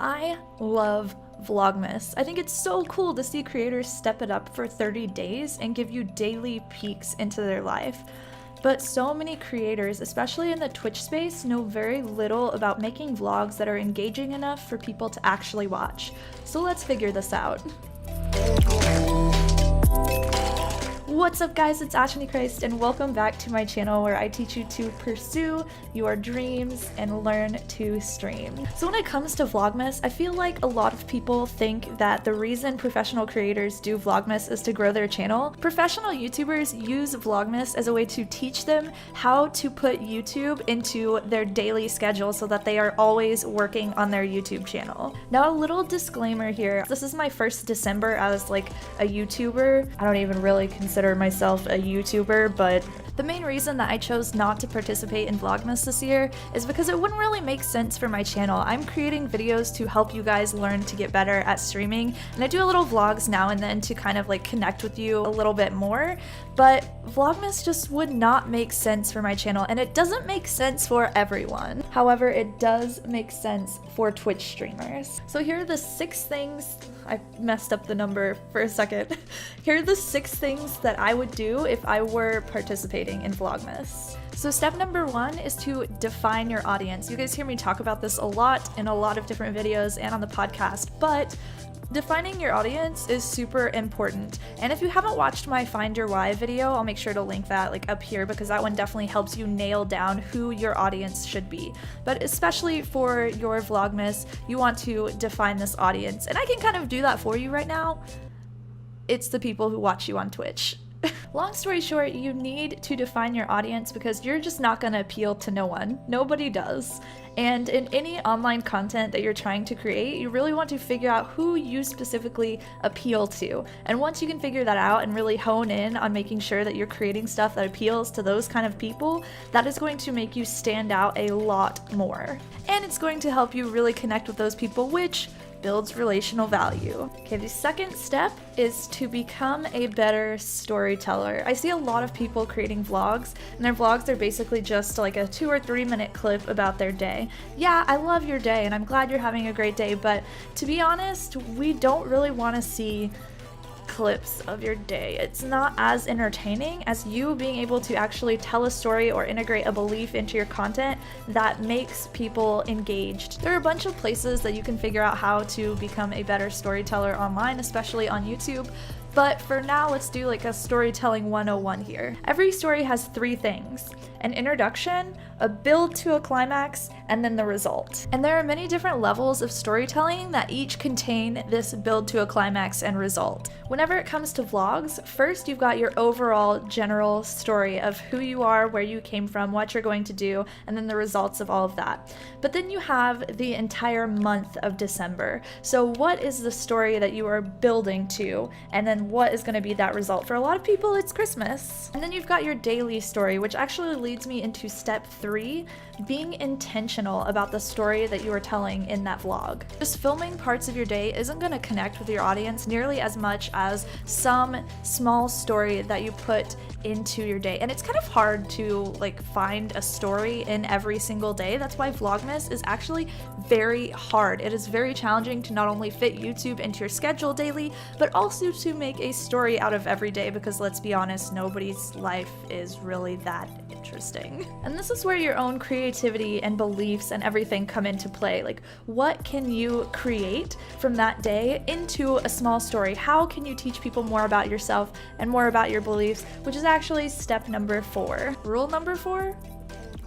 I love Vlogmas. I think it's so cool to see creators step it up for 30 days and give you daily peeks into their life. But so many creators, especially in the Twitch space, know very little about making vlogs that are engaging enough for people to actually watch. So let's figure this out. What's up guys, it's Ashley Christ and welcome back to my channel where I teach you to pursue your dreams and learn to stream. So when it comes to Vlogmas, I feel like a lot of people think that the reason professional creators do Vlogmas is to grow their channel. Professional YouTubers use Vlogmas as a way to teach them how to put YouTube into their daily schedule so that they are always working on their YouTube channel. Now a little disclaimer here, this is my first December as like a YouTuber. I don't even really consider myself a YouTuber, but the main reason that I chose not to participate in Vlogmas this year is because it wouldn't really make sense for my channel. I'm creating videos to help you guys learn to get better at streaming, and I do a little vlogs now and then to kind of like connect with you a little bit more, but Vlogmas just would not make sense for my channel, and it doesn't make sense for everyone. However, it does make sense for Twitch streamers. So here are the 6 things, I messed up the number for a second. Here are the 6 things that I would do if I were participating in Vlogmas. So step number 1 is to define your audience. You guys hear me talk about this a lot in a lot of different videos and on the podcast, but defining your audience is super important. And if you haven't watched my Find Your Why video, I'll make sure to link that like up here because that one definitely helps you nail down who your audience should be. But especially for your Vlogmas, you want to define this audience. And I can kind of do that for you right now. It's the people who watch you on Twitch. Long story short, you need to define your audience because you're just not going to appeal to no one. Nobody does. And in any online content that you're trying to create, you really want to figure out who you specifically appeal to. And once you can figure that out and really hone in on making sure that you're creating stuff that appeals to those kind of people, that is going to make you stand out a lot more. And it's going to help you really connect with those people, which builds relational value. Okay, the second step is to become a better storyteller. I see a lot of people creating vlogs, and their vlogs are basically just like a 2 or 3 minute clip about their day. Yeah, I love your day and I'm glad you're having a great day, but to be honest, we don't really want to see clips of your day. It's not as entertaining as you being able to actually tell a story or integrate a belief into your content that makes people engaged. There are a bunch of places that you can figure out how to become a better storyteller online, especially on YouTube. But for now, let's do like a storytelling 101 here. Every story has 3 things: an introduction, a build to a climax, and then the result. And there are many different levels of storytelling that each contain this build to a climax and result. Whenever it comes to vlogs, first you've got your overall general story of who you are, where you came from, what you're going to do, and then the results of all of that. But then you have the entire month of December. So what is the story that you are building to, and then what is going to be that result? For a lot of people, it's Christmas. And then you've got your daily story, which actually leads me into step 3, being intentional about the story that you are telling in that vlog. Just filming parts of your day isn't going to connect with your audience nearly as much as some small story that you put into your day. And it's kind of hard to like find a story in every single day. That's why Vlogmas is actually very hard. It is very challenging to not only fit YouTube into your schedule daily, but also to make a story out of every day, because let's be honest, nobody's life is really that interesting. And this is where your own creativity and beliefs and everything come into play. Like, what can you create from that day into a small story? How can you teach people more about yourself and more about your beliefs, which is actually step number 4. Rule number 4?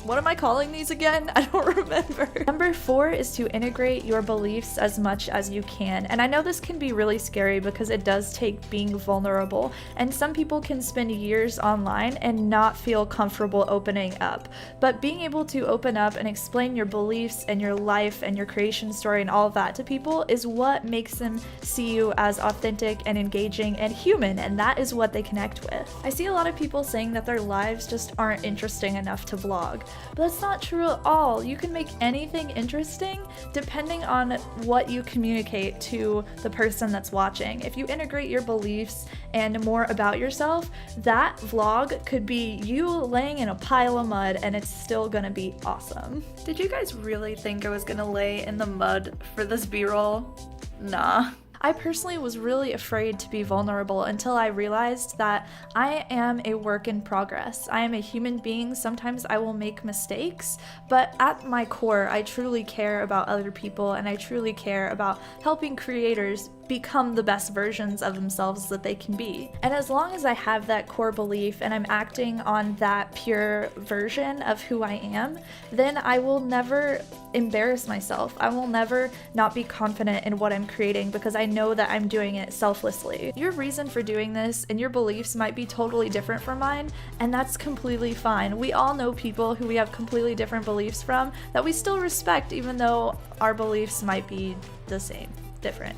What am I calling these again? I don't remember. Number 4 is to integrate your beliefs as much as you can. And I know this can be really scary because it does take being vulnerable. And some people can spend years online and not feel comfortable opening up. But being able to open up and explain your beliefs and your life and your creation story and all of that to people is what makes them see you as authentic and engaging and human. And that is what they connect with. I see a lot of people saying that their lives just aren't interesting enough to vlog. but that's not true at all. You can make anything interesting depending on what you communicate to the person that's watching. If you integrate your beliefs and more about yourself, that vlog could be you laying in a pile of mud and it's still gonna be awesome. Did you guys really think I was gonna lay in the mud for this B-roll? Nah. I personally was really afraid to be vulnerable until I realized that I am a work in progress. I am a human being. Sometimes I will make mistakes, but at my core, I truly care about other people and I truly care about helping creators become the best versions of themselves that they can be. And as long as I have that core belief and I'm acting on that pure version of who I am, then I will never embarrass myself. I will never not be confident in what I'm creating because I know that I'm doing it selflessly. Your reason for doing this and your beliefs might be totally different from mine, and that's completely fine. We all know people who we have completely different beliefs from that we still respect even though our beliefs might be the same, different.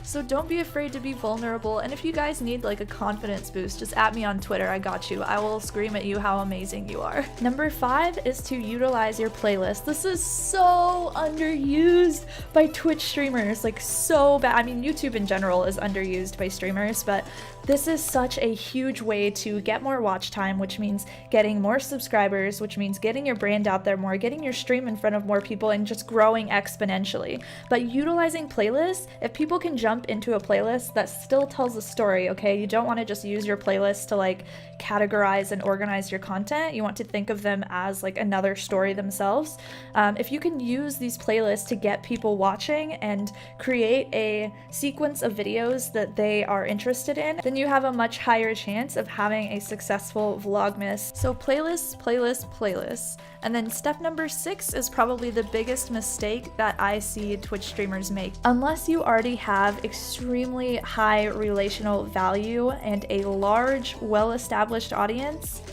So don't be afraid to be vulnerable, and if you guys need like a confidence boost, just at me on Twitter. I got you. I will scream at you how amazing you are. Number 5 is to utilize your playlist. This is so underused by Twitch streamers, like so bad. I mean, YouTube in general is underused by streamers, but this is such a huge way to get more watch time, which means getting more subscribers, which means getting your brand out there more, getting your stream in front of more people, and just growing exponentially. But utilizing playlists, if people can jump into a playlist that still tells a story, okay? You don't want to just use your playlist to like categorize and organize your content. You want to think of them as like another story themselves. If you can use these playlists to get people watching and create a sequence of videos that they are interested in, then you have a much higher chance of having a successful Vlogmas. So playlists. And then step number 6 is probably the biggest mistake that I see Twitch streamers make. Unless you already have extremely high relational value and a large, well-established audience,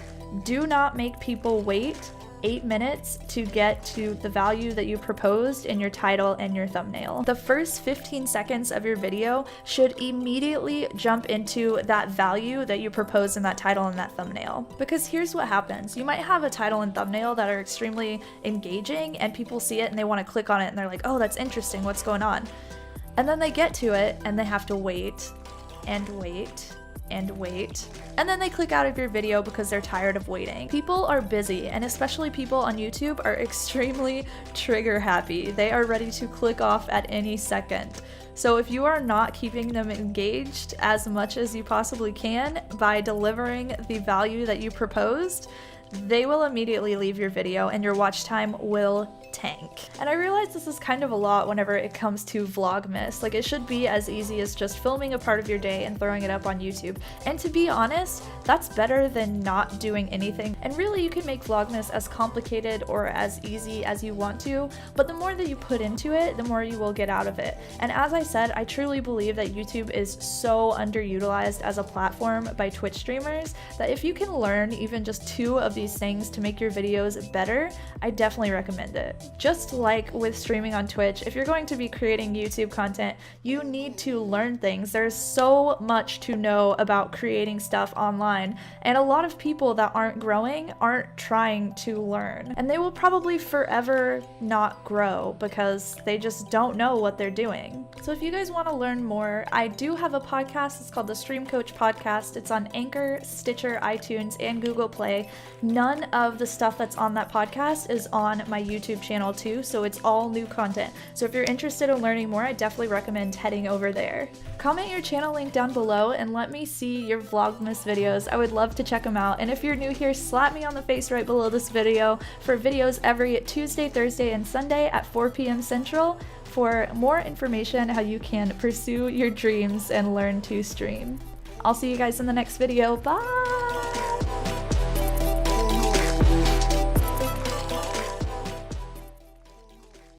do not make people wait 8 minutes to get to the value that you proposed in your title and your thumbnail. The first 15 seconds of your video should immediately jump into that value that you proposed in that title and that thumbnail. Because here's what happens. You might have a title and thumbnail that are extremely engaging and people see it and they want to click on it and they're like, oh, that's interesting, what's going on? And then they get to it and they have to wait and wait and wait, and then they click out of your video because they're tired of waiting. People are busy, and especially people on YouTube are extremely trigger happy. They are ready to click off at any second. So if you are not keeping them engaged as much as you possibly can by delivering the value that you proposed, they will immediately leave your video and your watch time will tank. And I realize this is kind of a lot whenever it comes to Vlogmas. Like, it should be as easy as just filming a part of your day and throwing it up on YouTube. And to be honest, that's better than not doing anything. And really, you can make Vlogmas as complicated or as easy as you want to, but the more that you put into it, the more you will get out of it. And as I said, I truly believe that YouTube is so underutilized as a platform by Twitch streamers that if you can learn even just 2 of these things to make your videos better, I definitely recommend it. Just like with streaming on Twitch, if you're going to be creating YouTube content, you need to learn things. There's so much to know about creating stuff online, and a lot of people that aren't growing aren't trying to learn, and they will probably forever not grow because they just don't know what they're doing. So if you guys want to learn more, I do have a podcast. It's called the Stream Coach Podcast. It's on Anchor, Stitcher, iTunes, and Google Play. None of the stuff that's on that podcast is on my YouTube channel too, so it's all new content. So if you're interested in learning more, I definitely recommend heading over there. Comment your channel link down below and let me see your Vlogmas videos. I would love to check them out. And if you're new here, slap me on the face right below this video for videos every Tuesday, Thursday, and Sunday at 4 p.m. Central for more information how you can pursue your dreams and learn to stream. I'll see you guys in the next video. Bye!